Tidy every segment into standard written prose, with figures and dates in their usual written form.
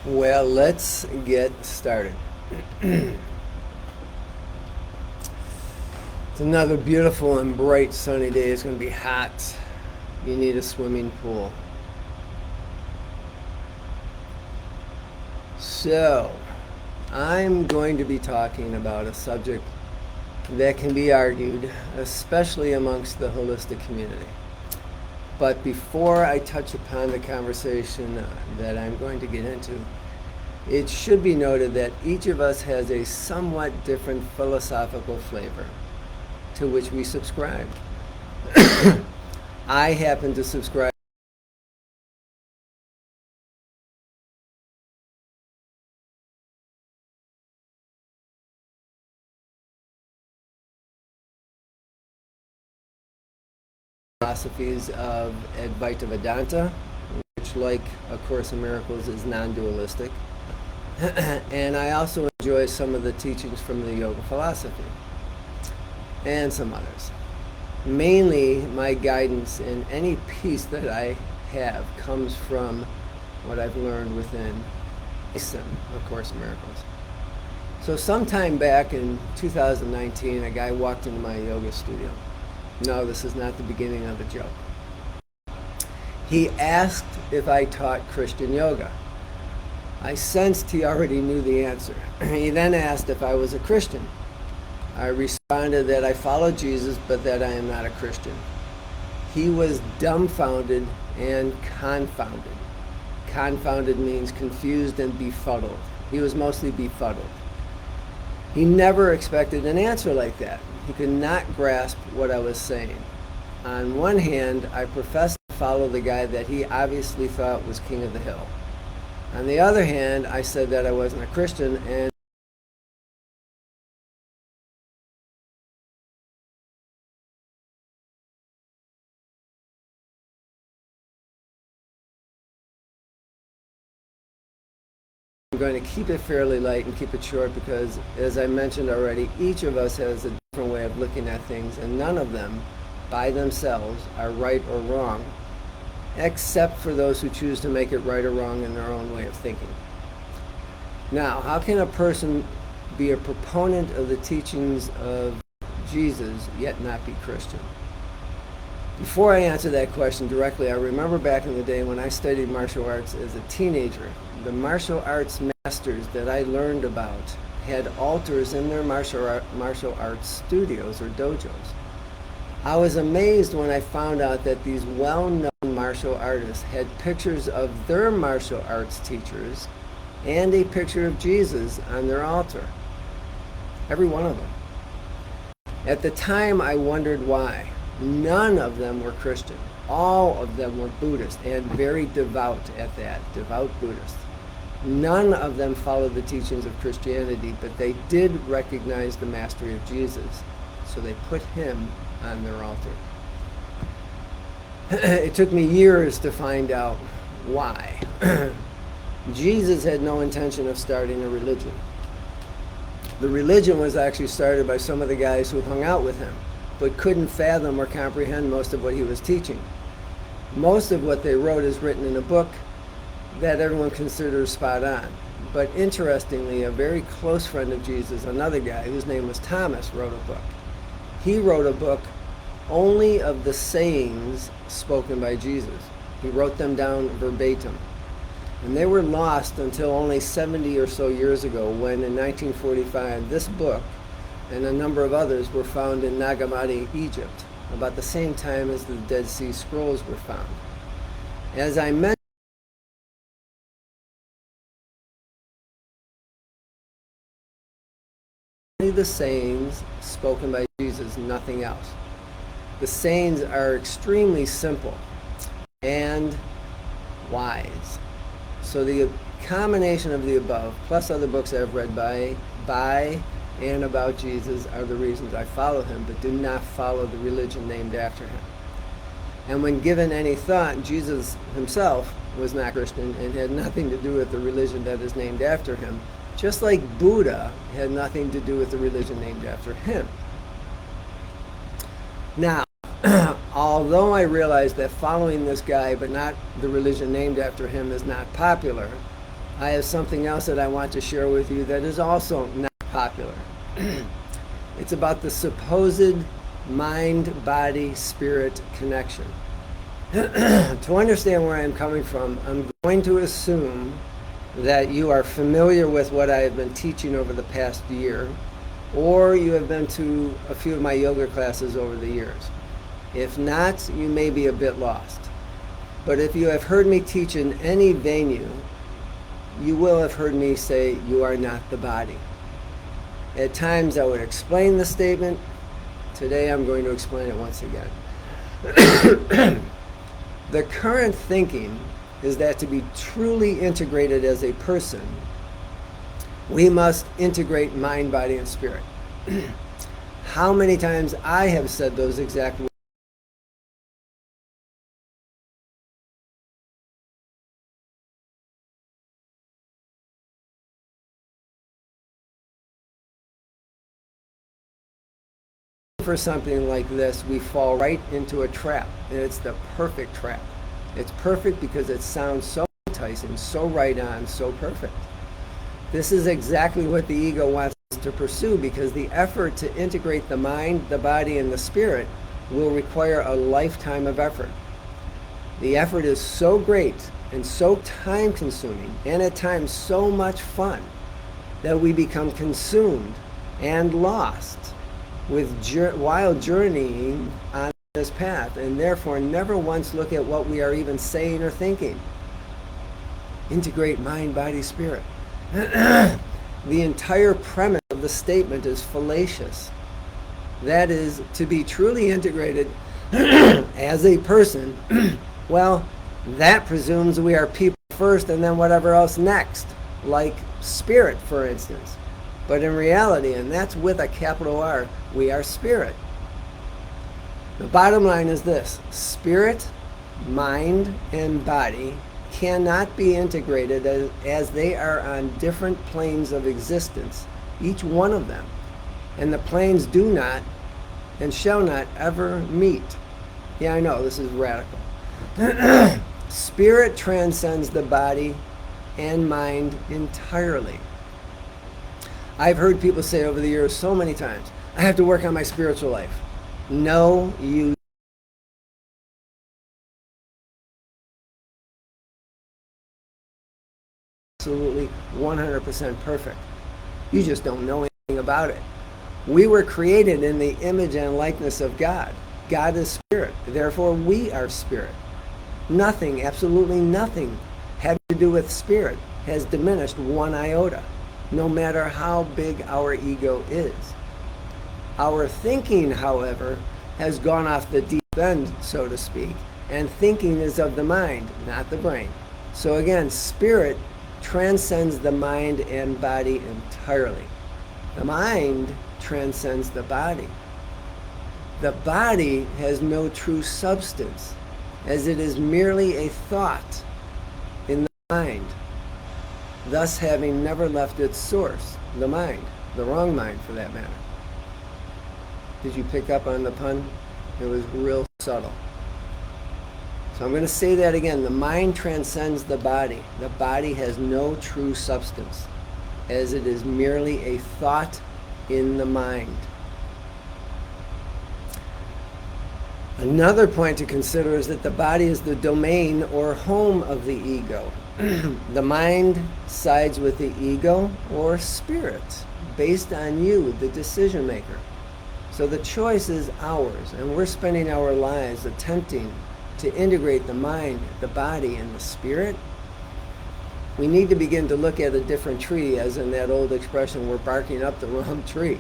Well, let's get started. It's another beautiful and bright sunny day. It's going to be hot. You need a swimming pool. So, I'm going to be talking about a subject that can be argued, especially amongst the holistic community. But before I touch upon the conversation that I'm going to get into, it should be noted that each of us has a somewhat different philosophical flavor to which we subscribe. I happen to subscribe to philosophies of Advaita Vedanta, which, like A Course in Miracles, is non-dualistic. And I also enjoy some of the teachings from the yoga philosophy and some others. Mainly, my guidance in any piece that I have comes from what I've learned within A Course in Miracles. So sometime back in 2019, a guy walked into my yoga studio. No, this is not the beginning of a joke. He asked if I taught Christian yoga. I sensed he already knew the answer. He then asked if I was a Christian. I responded that I followed Jesus, but that I am not a Christian. He was dumbfounded and confounded. Confounded means confused and befuddled. He was mostly befuddled. He never expected an answer like that. He could not grasp what I was saying. On one hand, I professed to follow the guy that he obviously thought was king of the hill. On the other hand, I said that I wasn't a Christian, and I'm going to keep it fairly light and keep it short because, as I mentioned already, each of us has a different way of looking at things, and none of them, by themselves, are right or wrong, except for those who choose to make it right or wrong in their own way of thinking. Now, how can a person be a proponent of the teachings of Jesus yet not be Christian? Before I answer that question directly, I remember back in the day when I studied martial arts as a teenager. The martial arts masters that I learned about had altars in their martial arts studios or dojos. I was amazed when I found out that these well-known martial artists had pictures of their martial arts teachers and a picture of Jesus on their altar. Every one of them. At the time, I wondered why. None of them were Christian. All of them were Buddhist, and very devout at that, devout Buddhists. None of them followed the teachings of Christianity, but they did recognize the mastery of Jesus, so they put him on their altar. It took me years to find out why. Jesus had no intention of starting a religion. The religion was actually started by some of the guys who hung out with him, but couldn't fathom or comprehend most of what he was teaching. Most of what they wrote is written in a book that everyone considers spot on. But interestingly, a very close friend of Jesus, another guy whose name was Thomas, wrote a book. He wrote a book only of the sayings spoken by Jesus. He wrote them down verbatim. And they were lost until only 70 or so years ago when, in 1945, this book and a number of others were found in Nag Hammadi, Egypt, about the same time as the Dead Sea Scrolls were found. As I mentioned, only the sayings spoken by Jesus, nothing else. The sayings are extremely simple and wise. So the combination of the above, plus other books I've read by and about Jesus, are the reasons I follow him, but do not follow the religion named after him. And when given any thought, Jesus himself was not Christian and had nothing to do with the religion that is named after him, just like Buddha had nothing to do with the religion named after him. Now, although I realize that following this guy, but not the religion named after him, is not popular, I have something else that I want to share with you that is also not popular. It's about the supposed mind-body-spirit connection. To understand where I'm coming from, I'm going to assume that you are familiar with what I have been teaching over the past year, or you have been to a few of my yoga classes over the years. If not, you may be a bit lost. But if you have heard me teach in any venue, you will have heard me say, you are not the body. At times I would explain the statement. Today I'm going to explain it once again. The current thinking is that to be truly integrated as a person, we must integrate mind, body, and spirit. How many times I have said those exact words. For something like this, we fall right into a trap, and it's the perfect trap. It's perfect because it sounds so enticing, so right on, so perfect. This is exactly what the ego wants us to pursue, because the effort to integrate the mind, the body, and the spirit will require a lifetime of effort. The effort is so great and so time-consuming, and at times so much fun, that we become consumed and lost while journeying on this path, and therefore never once look at what we are even saying or thinking. Integrate mind, body, spirit. The entire premise of the statement is fallacious. That is, to be truly integrated as a person, well, that presumes we are people first and then whatever else next, like spirit, for instance. But in reality, and that's with a capital R, we are spirit. The bottom line is this: spirit, mind, and body cannot be integrated as they are on different planes of existence, each one of them. And the planes do not and shall not ever meet. Yeah, I know, this is radical. Spirit transcends the body and mind entirely. I've heard people say over the years so many times, I have to work on my spiritual life. No, you absolutely 100% perfect. You just don't know anything about it. We were created in the image and likeness of God. God is spirit. Therefore, we are spirit. Nothing, absolutely nothing having to do with spirit has diminished one iota, no matter how big our ego is. Our thinking, however, has gone off the deep end, so to speak, and thinking is of the mind, not the brain. So again, spirit transcends the mind and body entirely. The mind transcends the body. The body has no true substance, as it is merely a thought in the mind, thus having never left its source, the mind, the wrong mind for that matter. Did you pick up on the pun? It was real subtle. So I'm going to say that again. The mind transcends the body. The body has no true substance, as it is merely a thought in the mind. Another point to consider is that the body is the domain or home of the ego. The mind sides with the ego or spirit, based on you, the decision maker. So the choice is ours, and we're spending our lives attempting to integrate the mind, the body, and the spirit. We need to begin to look at a different tree, as in that old expression, we're barking up the wrong tree.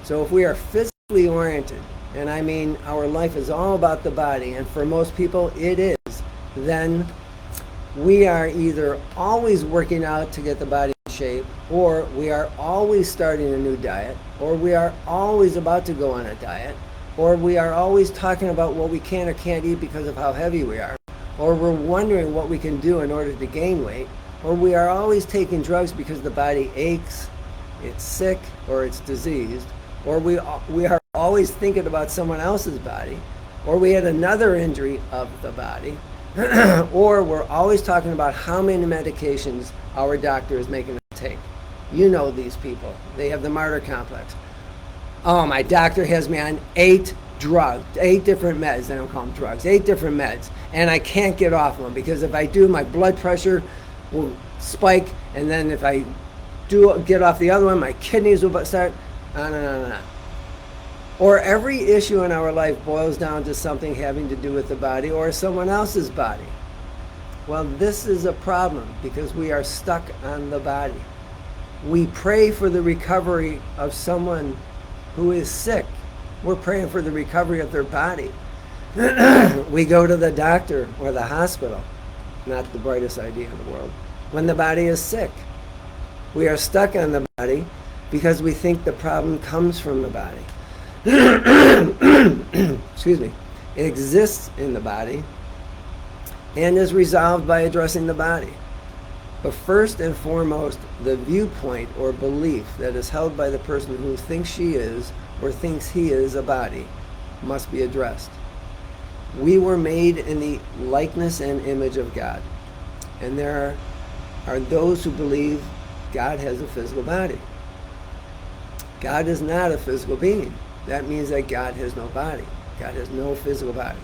So if we are physically oriented, and I mean our life is all about the body, and for most people it is, then we are either always working out to get the body in shape, or we are always starting a new diet, or we are always about to go on a diet, or we are always talking about what we can or can't eat because of how heavy we are, or we're wondering what we can do in order to gain weight, or we are always taking drugs because the body aches, it's sick, or it's diseased, or we are always thinking about someone else's body, or we had another injury of the body, Or we're always talking about how many medications our doctor is making us take. You know these people. They have the martyr complex. Oh, my doctor has me on 8 different meds. They don't call them drugs. 8 different meds. And I can't get off them because if I do, my blood pressure will spike. And then if I do get off the other one, my kidneys will start on and on and on. Or every issue in our life boils down to something having to do with the body or someone else's body. Well, this is a problem because we are stuck on the body. We pray for the recovery of someone who is sick. We're praying for the recovery of their body. We go to the doctor or the hospital. Not the brightest idea in the world. When the body is sick. We are stuck on the body because we think the problem comes from the body. Excuse me. It exists in the body and is resolved by addressing the body. But first and foremost, the viewpoint or belief that is held by the person who thinks she is or thinks he is a body must be addressed. We were made in the likeness and image of God. And there are those who believe God has a physical body. God is not a physical being. That means that God has no body. God has no physical body.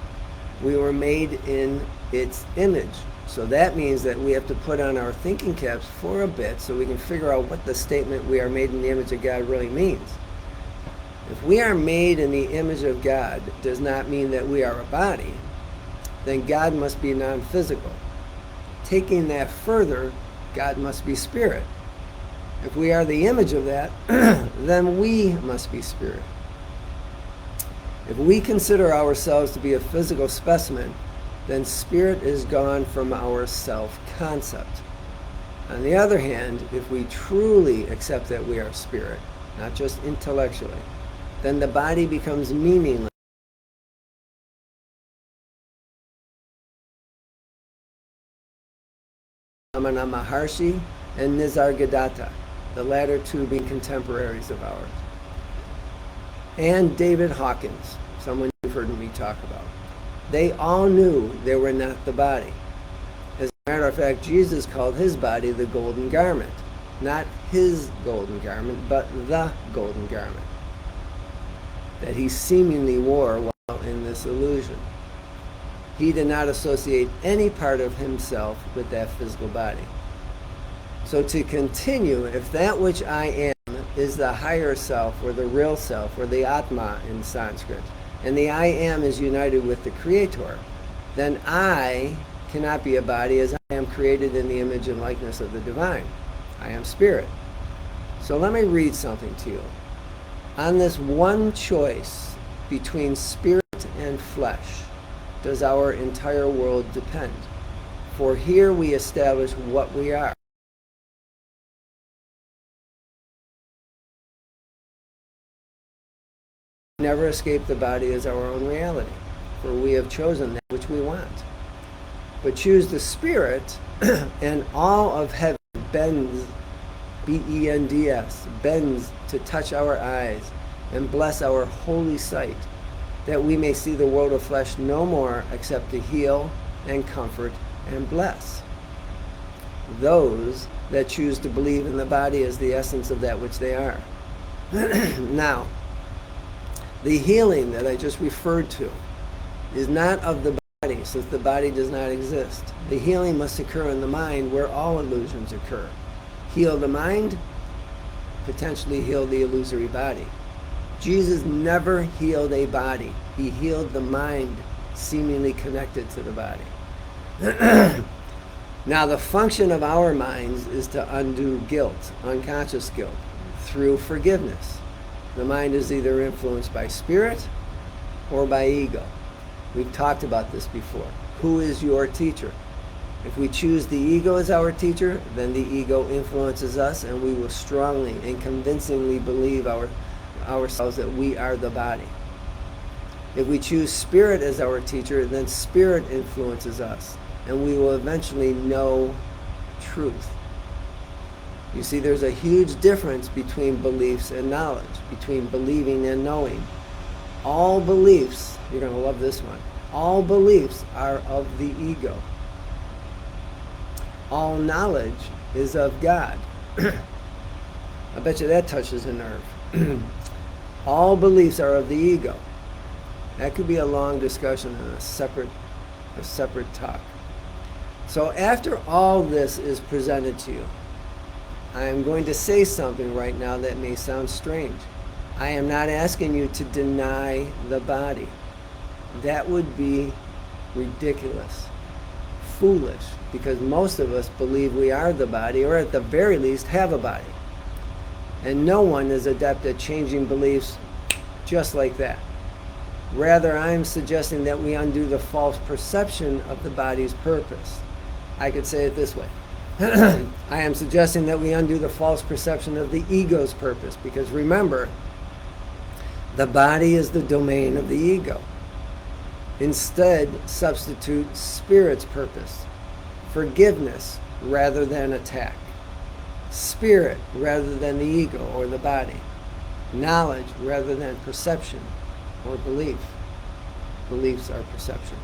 We were made in its image. So that means that we have to put on our thinking caps for a bit so we can figure out what the statement "we are made in the image of God" really means. If we are made in the image of God does not mean that we are a body, then God must be non-physical. Taking that further, God must be spirit. If we are the image of that, then we must be spirit. If we consider ourselves to be a physical specimen, then spirit is gone from our self-concept. On the other hand, if we truly accept that we are spirit, not just intellectually, then the body becomes meaningless. Ramana Maharshi and Nisargadatta, the latter two being contemporaries of ours. And David Hawkins, someone you've heard me talk about. They all knew they were not the body. As a matter of fact, Jesus called his body the golden garment. Not his golden garment, but the golden garment that he seemingly wore while in this illusion. He did not associate any part of himself with that physical body. So to continue, if that which I am is the higher self or the real self or the Atma in Sanskrit, and the I am is united with the Creator, then I cannot be a body as I am created in the image and likeness of the divine. I am spirit. So let me read something to you. On this one choice between spirit and flesh does our entire world depend. For here we establish what we are. We never escape the body as our own reality, for we have chosen that which we want. But choose the spirit, and all of heaven bends, B-E-N-D-S, bends to touch our eyes and bless our holy sight, that we may see the world of flesh no more except to heal and comfort and bless those that choose to believe in the body as the essence of that which they are. Now, the healing that I just referred to is not of the body, since the body does not exist. The healing must occur in the mind where all illusions occur. Heal the mind, potentially heal the illusory body. Jesus never healed a body. He healed the mind seemingly connected to the body. Now, the function of our minds is to undo guilt, unconscious guilt, through forgiveness. The mind is either influenced by spirit or by ego. We've talked about this before. Who is your teacher? If we choose the ego as our teacher, then the ego influences us, and we will strongly and convincingly believe ourselves that we are the body. If we choose spirit as our teacher, then spirit influences us, and we will eventually know truth. You see, there's a huge difference between beliefs and knowledge, between believing and knowing. All beliefs, you're going to love this one, All beliefs are of the ego. All knowledge is of God. I bet you that touches a nerve. All beliefs are of the ego. That could be a long discussion and a separate talk. So after all this is presented to you, I am going to say something right now that may sound strange. I am not asking you to deny the body. That would be ridiculous, foolish, because most of us believe we are the body, or at the very least have a body. And no one is adept at changing beliefs just like that. Rather, I am suggesting that we undo the false perception of the body's purpose. I could say it this way. I am suggesting that we undo the false perception of the ego's purpose, because remember, the body is the domain of the ego. Instead, substitute spirit's purpose. Forgiveness rather than attack. Spirit rather than the ego or the body. Knowledge rather than perception or belief. Beliefs are perceptions.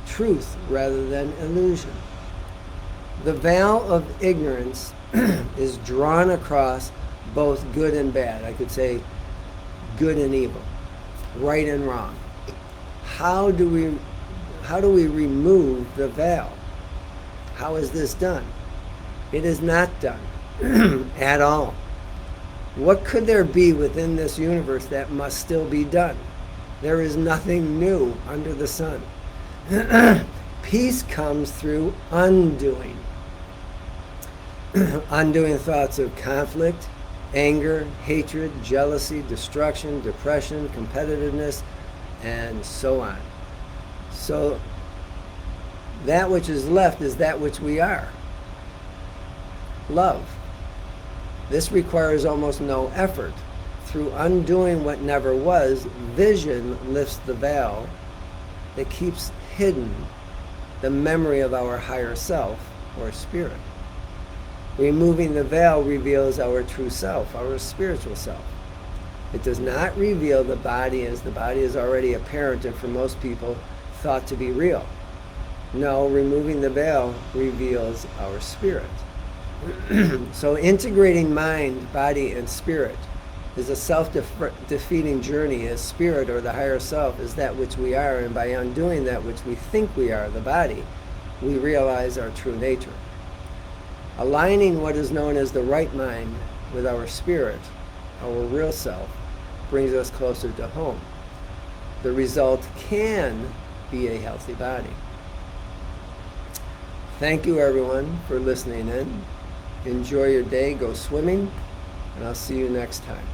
Truth rather than illusion. The veil of ignorance is drawn across both good and bad. I could say good and evil, right and wrong. How do we remove the veil? How is this done? It is not done at all. What could there be within this universe that must still be done? There is nothing new under the sun. Peace comes through undoing. Undoing thoughts of conflict, anger, hatred, jealousy, destruction, depression, competitiveness, and so on. So that which is left is that which we are. Love. This requires almost no effort. Through undoing what never was, vision lifts the veil that keeps hidden the memory of our higher self or spirit. Removing the veil reveals our true self, our spiritual self. It does not reveal the body, as the body is already apparent and for most people thought to be real. No, removing the veil reveals our spirit. So integrating mind, body, and spirit is a self-defeating journey, as spirit or the higher self is that which we are, and by undoing that which we think we are, the body, we realize our true nature. Aligning what is known as the right mind with our spirit, our real self, brings us closer to home. The result can be a healthy body. Thank you, everyone, for listening in. Enjoy your day, go swimming, and I'll see you next time.